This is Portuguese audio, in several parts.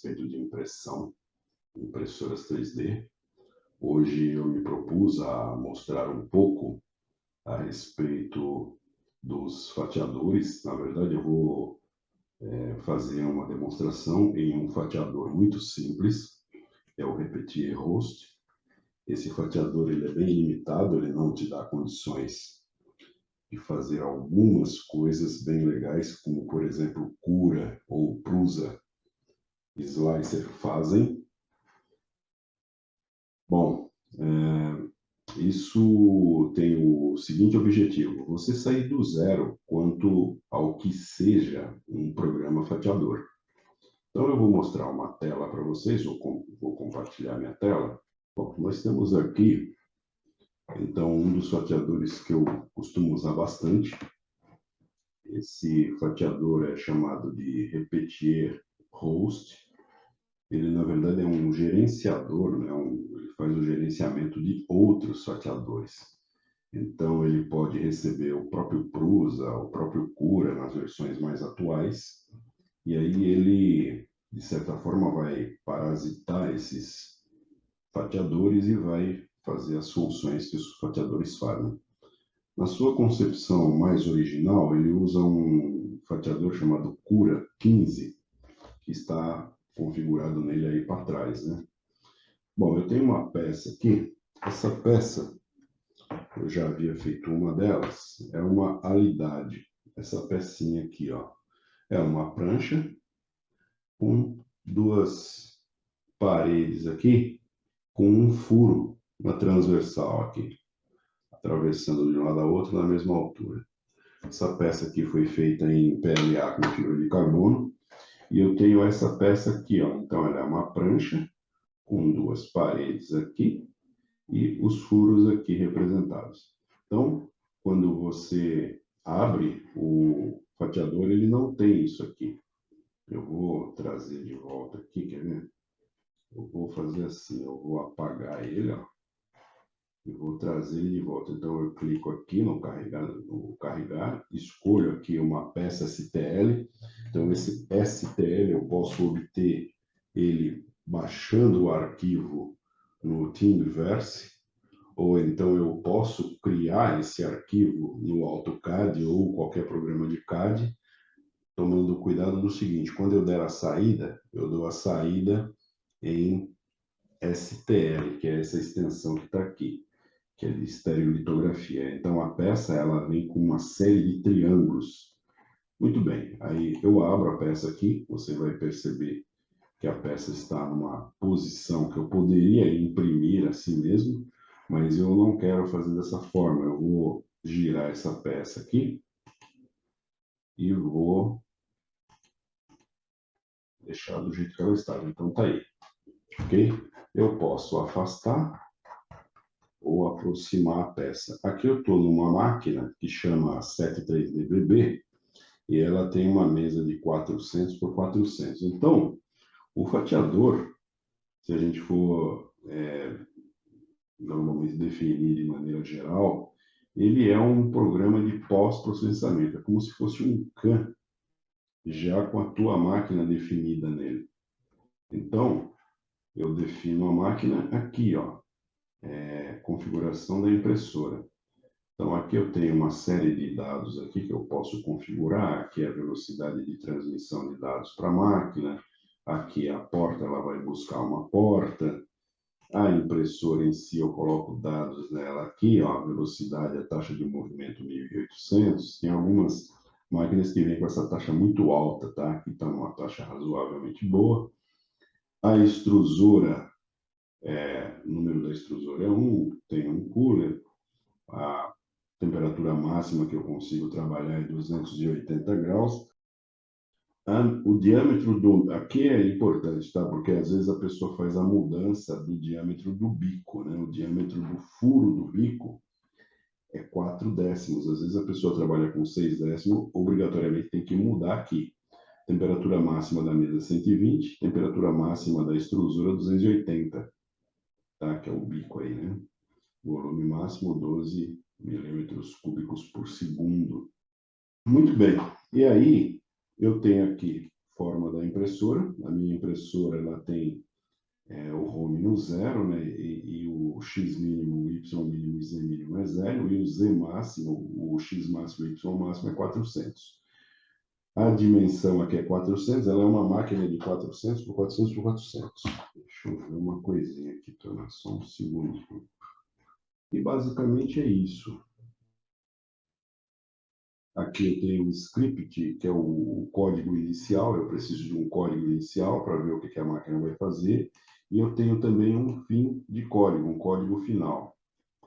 respeito de impressão, impressoras 3D. Hoje eu me propus a mostrar um pouco a respeito dos fatiadores. Na verdade, eu vou fazer uma demonstração em um fatiador muito simples, é o Repetier Host. Esse fatiador ele é bem limitado, ele não te dá condições de fazer algumas coisas bem legais, como por exemplo Cura ou Prusa Slicer fazem. Bom, isso tem o seguinte objetivo: você sair do zero quanto ao que seja um programa fatiador. Então eu vou mostrar uma tela para vocês, vou compartilhar minha tela. Bom, nós temos aqui, então, um dos fatiadores que eu costumo usar bastante. Esse fatiador é chamado de Repetier Host. Ele, na verdade, é um gerenciador, né? Ele faz o gerenciamento de outros fatiadores. Então, ele pode receber o próprio Prusa, o próprio Cura, nas versões mais atuais. E aí ele, de certa forma, vai parasitar esses fatiadores e vai fazer as funções que os fatiadores fazem. Na sua concepção mais original, ele usa um fatiador chamado Cura 15, que está configurado nele aí para trás, né? Bom, eu tenho uma peça aqui. Essa peça, eu já havia feito uma delas, é uma alidade. Essa pecinha aqui, ó, é uma prancha com duas paredes aqui, com um furo na transversal aqui, atravessando de um lado a outro na mesma altura. Essa peça aqui foi feita em PLA com fibra de carbono. E eu tenho essa peça aqui, ó. Então, ela é uma prancha com duas paredes aqui e os furos aqui representados. Então, quando você abre o fatiador, ele não tem isso aqui. Eu vou trazer de volta aqui, quer ver? Eu vou fazer assim, eu vou apagar ele, ó. E vou trazer ele de volta. Então, eu clico aqui no carregar, escolho aqui uma peça STL. Então, esse STL eu posso obter ele baixando o arquivo no Thingiverse, ou então eu posso criar esse arquivo no AutoCAD ou qualquer programa de CAD, tomando cuidado do seguinte: quando eu der a saída, eu dou a saída em STL, que é essa extensão que está aqui, que é de estereolitografia. Então, a peça ela vem com uma série de triângulos. Muito bem, aí eu abro a peça aqui, você vai perceber que a peça está numa posição que eu poderia imprimir assim mesmo, mas eu não quero fazer dessa forma. Eu vou girar essa peça aqui e vou deixar do jeito que ela estava. Então, tá aí, ok? Eu posso afastar ou aproximar a peça. Aqui eu estou numa máquina que chama 73DBB e ela tem uma mesa de 400 por 400. Então, o fatiador, se a gente for normalmente definir de maneira geral, ele é um programa de pós-processamento. É como se fosse um CAM, já com a tua máquina definida nele. Então, eu defino a máquina aqui, ó, configuração da impressora. Então, aqui eu tenho uma série de dados aqui que eu posso configurar. Aqui é a velocidade de transmissão de dados para a máquina. Aqui a porta, ela vai buscar uma porta. A impressora em si, eu coloco dados nela aqui, ó, a velocidade, a taxa de movimento 1800. Tem algumas máquinas que vêm com essa taxa muito alta, tá? Aqui está uma taxa razoavelmente boa. A extrusora, o número da extrusora é 1, tem um cooler. A temperatura máxima que eu consigo trabalhar é 280 graus. O diâmetro aqui é importante, tá? Porque às vezes a pessoa faz a mudança do diâmetro do bico, né? O diâmetro do furo do bico é 4 décimos. Às vezes a pessoa trabalha com 6 décimos, obrigatoriamente tem que mudar aqui. Temperatura máxima da mesa 120, temperatura máxima da extrusora 280, tá? Que é o bico aí, né? Volume máximo 12 milímetros cúbicos por segundo. Muito bem. E aí, eu tenho aqui forma da impressora. A minha impressora ela tem o home no 0, né? E o x mínimo, o y mínimo e z mínimo é 0, e o z máximo, o x máximo e o y máximo é 400. A dimensão aqui é 400, ela é uma máquina de 400 por 400 por 400. Deixa eu ver uma coisinha aqui, só um segundinho. E basicamente é isso. Aqui eu tenho o script, que é o código inicial. Eu preciso de um código inicial para ver o que a máquina vai fazer. E eu tenho também um fim de código, um código final.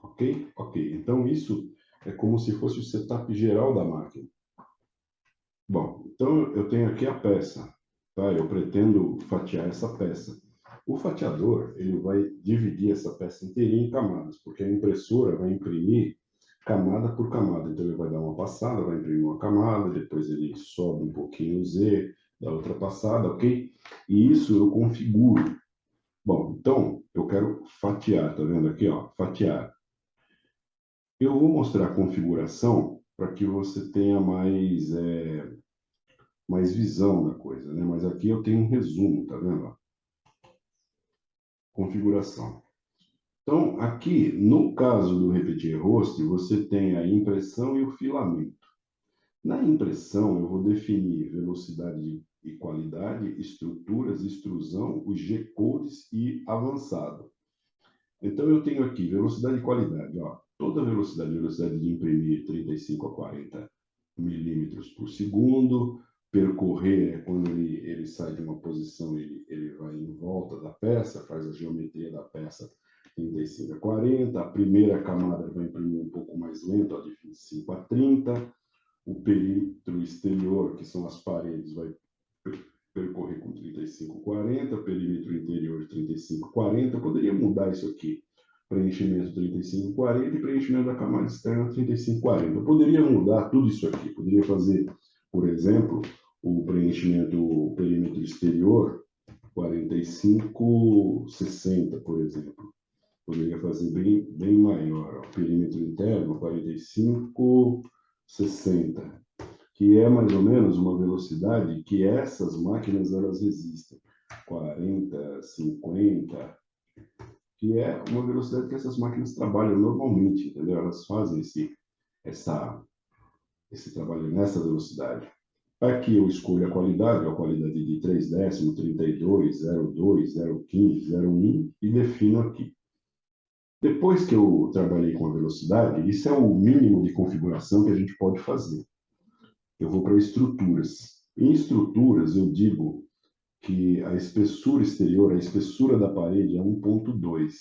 Ok? Ok. Então, isso é como se fosse o setup geral da máquina. Bom, então eu tenho aqui a peça. Tá? Eu pretendo fatiar essa peça. O fatiador, ele vai dividir essa peça inteirinha em camadas, porque a impressora vai imprimir camada por camada. Então, ele vai dar uma passada, vai imprimir uma camada, depois ele sobe um pouquinho o Z, dá outra passada, ok? E isso eu configuro. Bom, então, eu quero fatiar, tá vendo aqui, ó? Fatiar. Eu vou mostrar a configuração para que você tenha mais visão da coisa, né? Mas aqui eu tenho um resumo, tá vendo? Configuração. Então, aqui, no caso do Repetir Host, você tem a impressão e o filamento. Na impressão, eu vou definir velocidade e qualidade, estruturas, extrusão, os G-codes e avançado. Então, eu tenho aqui velocidade e qualidade. Ó, toda velocidade de imprimir 35 a 40 milímetros por segundo. Percorrer é quando ele sai de uma posição, ele vai em volta da peça, faz a geometria da peça 35 a 40. A primeira camada vai imprimir um pouco mais lento, ó, de 25 a 30. O perímetro exterior, que são as paredes, vai percorrer com 35 a 40. Perímetro interior 35 a 40. Eu poderia mudar isso aqui. Preenchimento 35 a 40 e preenchimento da camada externa 35 a 40. Eu poderia mudar tudo isso aqui. Poderia fazer, por exemplo, o preenchimento, o perímetro exterior 45 60, por exemplo. Poderia fazer bem maior. Ó. Perímetro interno 45 60, que é mais ou menos uma velocidade que essas máquinas elas resistem. 40, 50, que é uma velocidade que essas máquinas trabalham normalmente, entendeu? Elas fazem esse trabalho nessa velocidade. Aqui eu escolho a qualidade de 3 décimos, 32, 0,2, 0,15, 0,1 e defino aqui. Depois que eu trabalhei com a velocidade, isso é o mínimo de configuração que a gente pode fazer. Eu vou para estruturas. Em estruturas, eu digo que a espessura exterior, a espessura da parede é 1,2.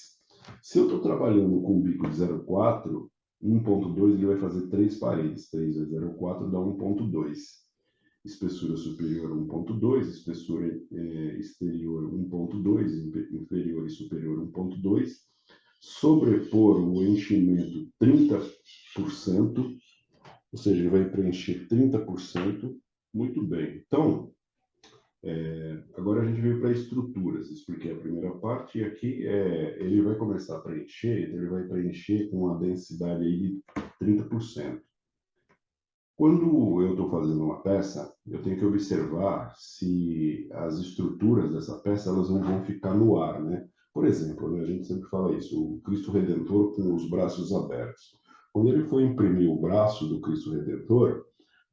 Se eu estou trabalhando com um bico de 0,4, 1,2 ele vai fazer 3 paredes. 3 vezes 0,4 dá 1,2. Espessura superior 1,2, espessura exterior 1,2, inferior e superior 1,2. Sobrepor o enchimento 30%, ou seja, ele vai preencher 30%. Muito bem. Então, agora a gente veio para estruturas. Expliquei a primeira parte e aqui ele vai começar a preencher, então ele vai preencher com uma densidade aí de 30%. Quando eu estou fazendo uma peça, eu tenho que observar se as estruturas dessa peça elas não vão ficar no ar, né? Por exemplo, né, a gente sempre fala isso, o Cristo Redentor com os braços abertos. Quando ele for imprimir o braço do Cristo Redentor,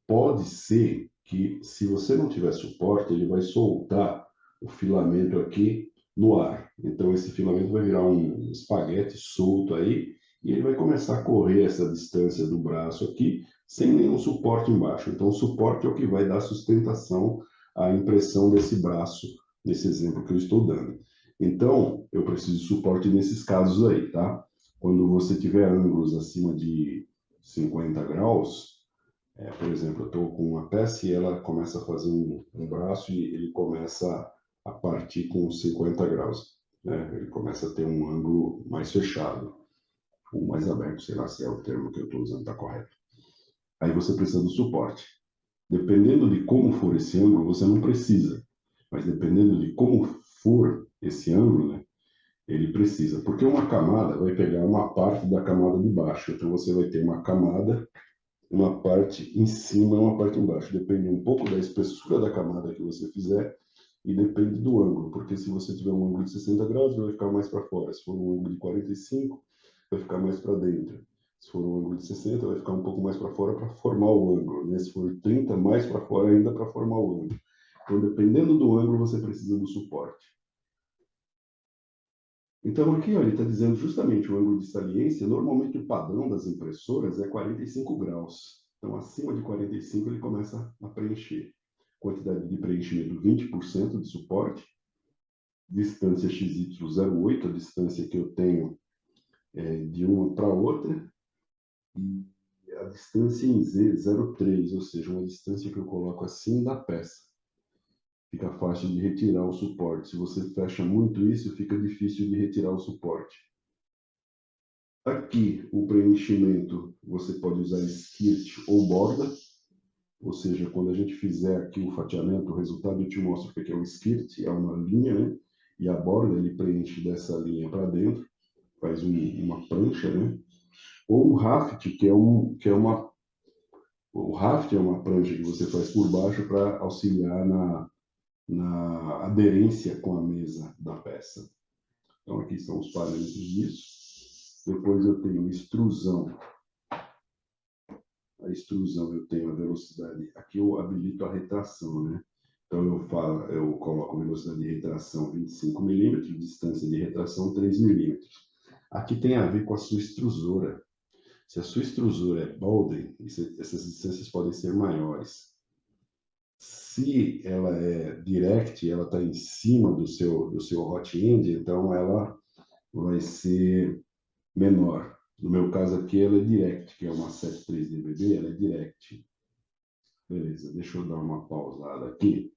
pode ser que, se você não tiver suporte, ele vai soltar o filamento aqui no ar. Então, esse filamento vai virar um espaguete solto aí, e ele vai começar a correr essa distância do braço aqui, sem nenhum suporte embaixo. Então, o suporte é o que vai dar sustentação à impressão desse braço, nesse exemplo que eu estou dando. Então, eu preciso de suporte nesses casos aí, tá? Quando você tiver ângulos acima de 50 graus, por exemplo, eu estou com uma peça e ela começa a fazer um braço e ele começa a partir com 50 graus. Né? Ele começa a ter um ângulo mais fechado, ou mais aberto, sei lá se é o termo que eu estou usando está correto. Aí você precisa do suporte. Dependendo de como for esse ângulo, você não precisa. Mas dependendo de como for esse ângulo, né, ele precisa. Porque uma camada vai pegar uma parte da camada de baixo. Então você vai ter uma camada uma parte em cima e uma parte embaixo. Depende um pouco da espessura da camada que você fizer e depende do ângulo, porque se você tiver um ângulo de 60 graus, vai ficar mais para fora. Se for um ângulo de 45, vai ficar mais para dentro. Se for um ângulo de 60, vai ficar um pouco mais para fora para formar o ângulo, né? Se for 30, mais para fora ainda para formar o ângulo. Então, dependendo do ângulo, você precisa do suporte. Então, aqui ó, ele está dizendo justamente o ângulo de saliência. Normalmente, o padrão das impressoras é 45 graus. Então, acima de 45, ele começa a preencher. Quantidade de preenchimento, 20% de suporte. Distância XY08, a distância que eu tenho de uma para outra. E a distância em Z03, ou seja, uma distância que eu coloco acima da peça. Fica fácil de retirar o suporte. Se você fecha muito isso, fica difícil de retirar o suporte. Aqui, o preenchimento, você pode usar skirt ou borda, ou seja, quando a gente fizer aqui o fatiamento, o resultado eu te mostro o que é o skirt, é uma linha, né? E a borda, ele preenche dessa linha para dentro, faz uma prancha, né? Ou o raft, o raft é uma prancha que você faz por baixo para auxiliar na aderência com a mesa da peça. Então, aqui estão os parâmetros disso. Depois eu tenho extrusão. A extrusão eu tenho a velocidade. Aqui eu habilito a retração, né? Então eu coloco a velocidade de retração 25 milímetros, distância de retração 3 milímetros. Aqui tem a ver com a sua extrusora. Se a sua extrusora é Bowden, essas distâncias podem ser maiores. Se ela é direct, ela está em cima do seu hot end, então ela vai ser menor. No meu caso aqui, ela é direct, que é uma 73DBB, ela é direct. Beleza, deixa eu dar uma pausada aqui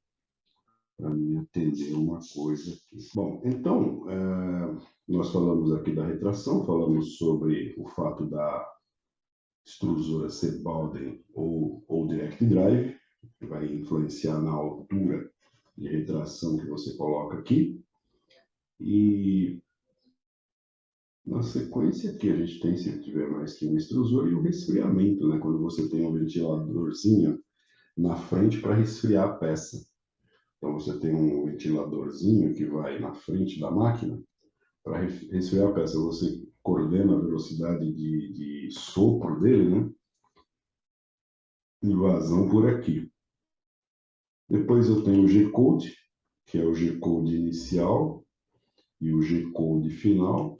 para me atender uma coisa aqui. Bom, então, nós falamos aqui da retração, falamos sobre o fato da extrusora ser Bowden ou Direct Drive, que vai influenciar na altura de retração que você coloca aqui. E na sequência aqui a gente tem, se tiver mais que um extrusor, e o resfriamento, né? Quando você tem um ventiladorzinho na frente para resfriar a peça. Então você tem um ventiladorzinho que vai na frente da máquina para resfriar a peça. Você coordena a velocidade de sopro dele, né? E vazão por aqui. Depois eu tenho o G-Code, que é o G-Code inicial e o G-Code final.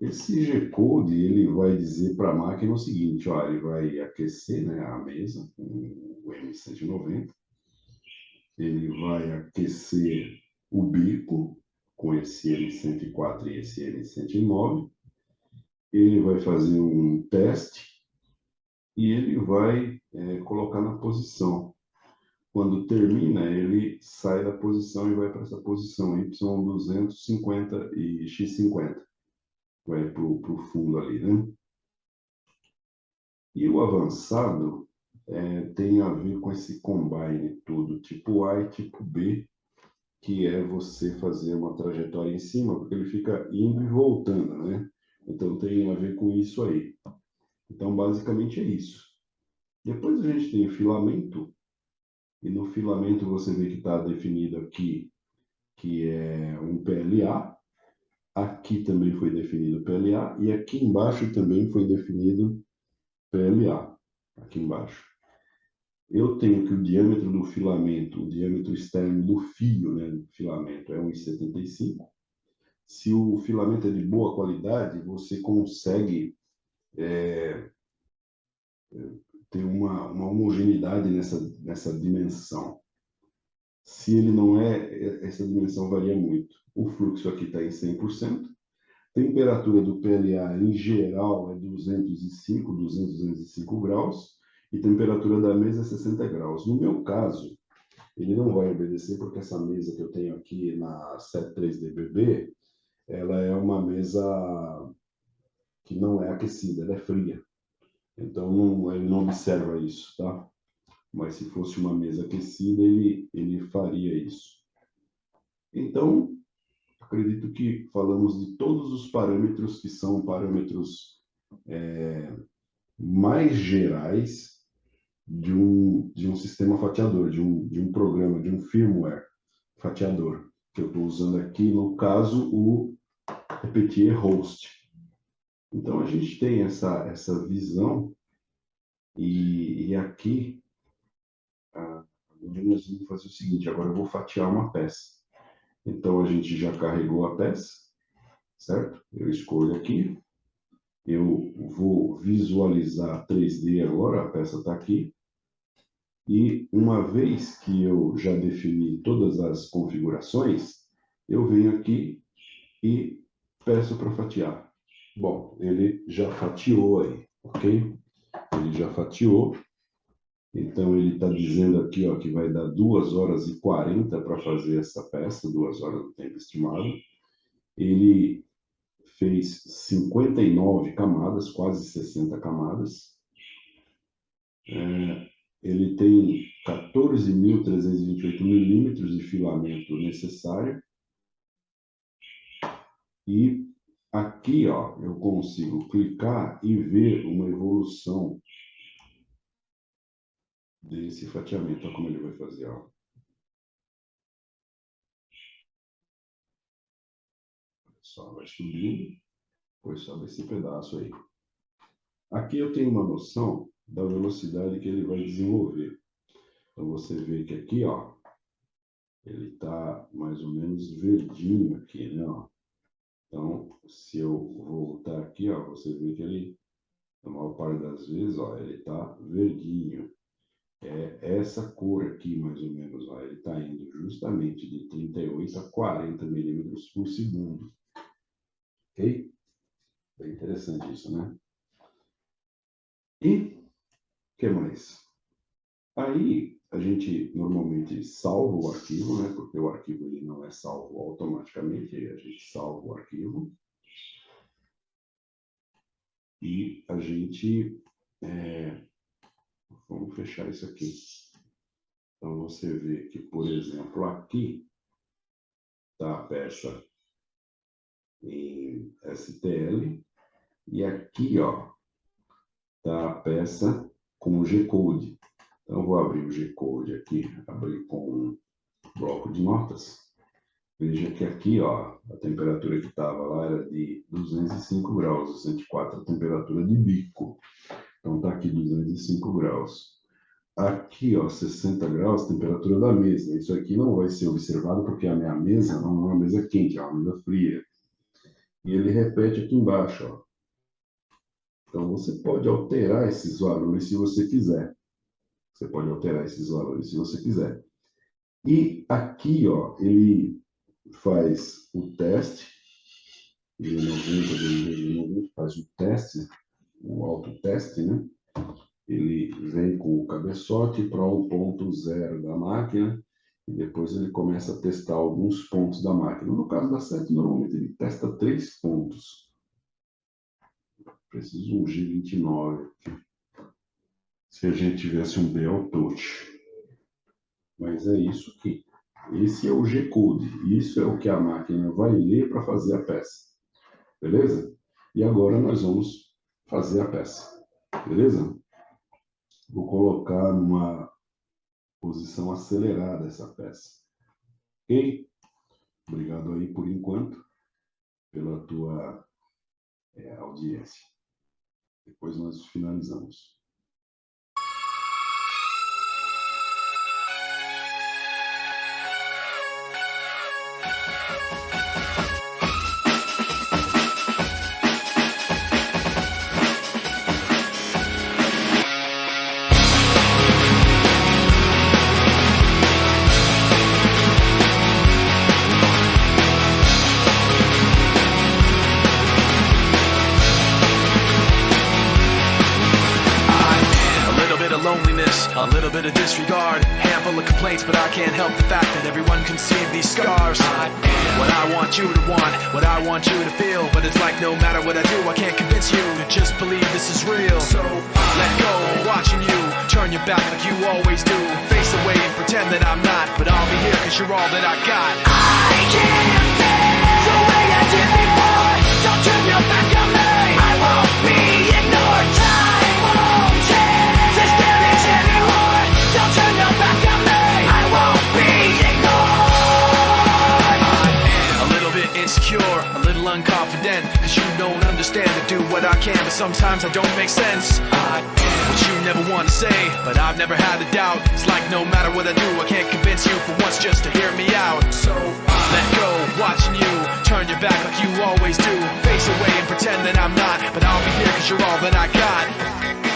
Esse G-Code, ele vai dizer para a máquina o seguinte, ó, ele vai aquecer, né, a mesa com o M190, ele vai aquecer o bico com esse M104 e esse M109, ele vai fazer um teste e ele vai colocar na posição. Quando termina, ele sai da posição e vai para essa posição Y250 e X50. Vai para o fundo ali, né? E o avançado tem a ver com esse combine tudo, tipo A e tipo B, que é você fazer uma trajetória em cima, porque ele fica indo e voltando, né? Então tem a ver com isso aí. Então, basicamente é isso. Depois a gente tem o filamento, e no filamento você vê que está definido aqui que é um PLA. Aqui também foi definido PLA e aqui embaixo também foi definido PLA. Aqui embaixo. Eu tenho que o diâmetro do filamento, o diâmetro externo do fio, né, do filamento, é 1,75. Se o filamento é de boa qualidade, você consegue ter uma homogeneidade nessa dimensão. Se ele não é, essa dimensão varia muito. O fluxo aqui está em 100%. Temperatura do PLA, em geral, é 205 graus. E temperatura da mesa é 60 graus. No meu caso, ele não vai obedecer porque essa mesa que eu tenho aqui na 73DBB, ela é uma mesa que não é aquecida, ela é fria. Então, ele não observa isso, tá? Mas se fosse uma mesa aquecida, ele faria isso. Então, acredito que falamos de todos os parâmetros que são parâmetros mais gerais de um sistema fatiador, de um programa, de um firmware fatiador, que eu estou usando aqui, no caso, o Repetier Host. Então, a gente tem essa visão, e aqui, agora nós vamos fazer o seguinte, agora eu vou fatiar uma peça. Então, a gente já carregou a peça, certo? Eu escolho aqui, eu vou visualizar 3D agora, a peça está aqui. E uma vez que eu já defini todas as configurações, eu venho aqui e peço para fatiar. Bom, ele já fatiou aí, ok? Ele já fatiou. Então, ele está dizendo aqui, ó, que vai dar 2 horas e 40 para fazer essa peça, 2 horas do tempo estimado. Ele fez 59 camadas, quase 60 camadas. Ele tem 14.328 milímetros de filamento necessário. E aqui, ó, eu consigo clicar e ver uma evolução desse fatiamento. Olha como ele vai fazer, ó. Só vai subindo, depois sobe esse pedaço aí. Aqui eu tenho uma noção da velocidade que ele vai desenvolver. Então, você vê que aqui, ó, ele está mais ou menos verdinho aqui, né, ó. Então, se eu voltar aqui, ó, você vê que ele, na maior parte das vezes, ó, ele está verdinho. É essa cor aqui, mais ou menos, ó, ele está indo justamente de 38 a 40 milímetros por segundo. Ok? Bem interessante isso, né? E o que mais? Aí a gente normalmente salva o arquivo, né? Porque o arquivo ele não é salvo automaticamente, a gente salva o arquivo. E a gente... vamos fechar isso aqui. Então você vê que, por exemplo, aqui está a peça em STL e aqui, ó, está a peça com o G-Code. Então, eu vou abrir o G-Code aqui, abrir com um bloco de notas. Veja que aqui, ó, a temperatura que estava lá era de 205 graus, 204 a temperatura de bico. Então, está aqui 205 graus. Aqui, ó, 60 graus, temperatura da mesa. Isso aqui não vai ser observado porque a minha mesa não é uma mesa quente, é uma mesa fria. E ele repete aqui embaixo, ó. Então, você pode alterar esses valores se você quiser. Você pode alterar esses valores se você quiser. E aqui, ó, ele faz o teste. Ele 90, faz o teste, o autoteste, né? Ele vem com o cabeçote para o ponto 0 da máquina e depois ele começa a testar alguns pontos da máquina. No caso da 7, normalmente ele testa 3 pontos. Preciso um G29. Se a gente tivesse um BL Touch. Mas é isso aqui. Esse é o G-Code. Isso é o que a máquina vai ler para fazer a peça. Beleza? E agora nós vamos fazer a peça. Beleza? Vou colocar numa posição acelerada essa peça. Ok? Obrigado aí por enquanto, pela tua audiência. Depois nós finalizamos. A little bit of disregard, handful of complaints, but I can't help the fact that everyone can see these scars. I am what I want you to want, what I want you to feel, but it's like no matter what I do, I can't convince you to just believe this is real. So let go, I'm watching you, turn your back like you always do, face away and pretend that I'm not, but I'll be here cause you're all that I got. I can't feel the way I did before, don't turn your back on me, I won't be ignored, time can, but sometimes I don't make sense. I am what you never want to say, but I've never had a doubt. It's like no matter what I do, I can't convince you for once just to hear me out. So I let go, watching you turn your back like you always do. Face away and pretend that I'm not, but I'll be here cause you're all that I got.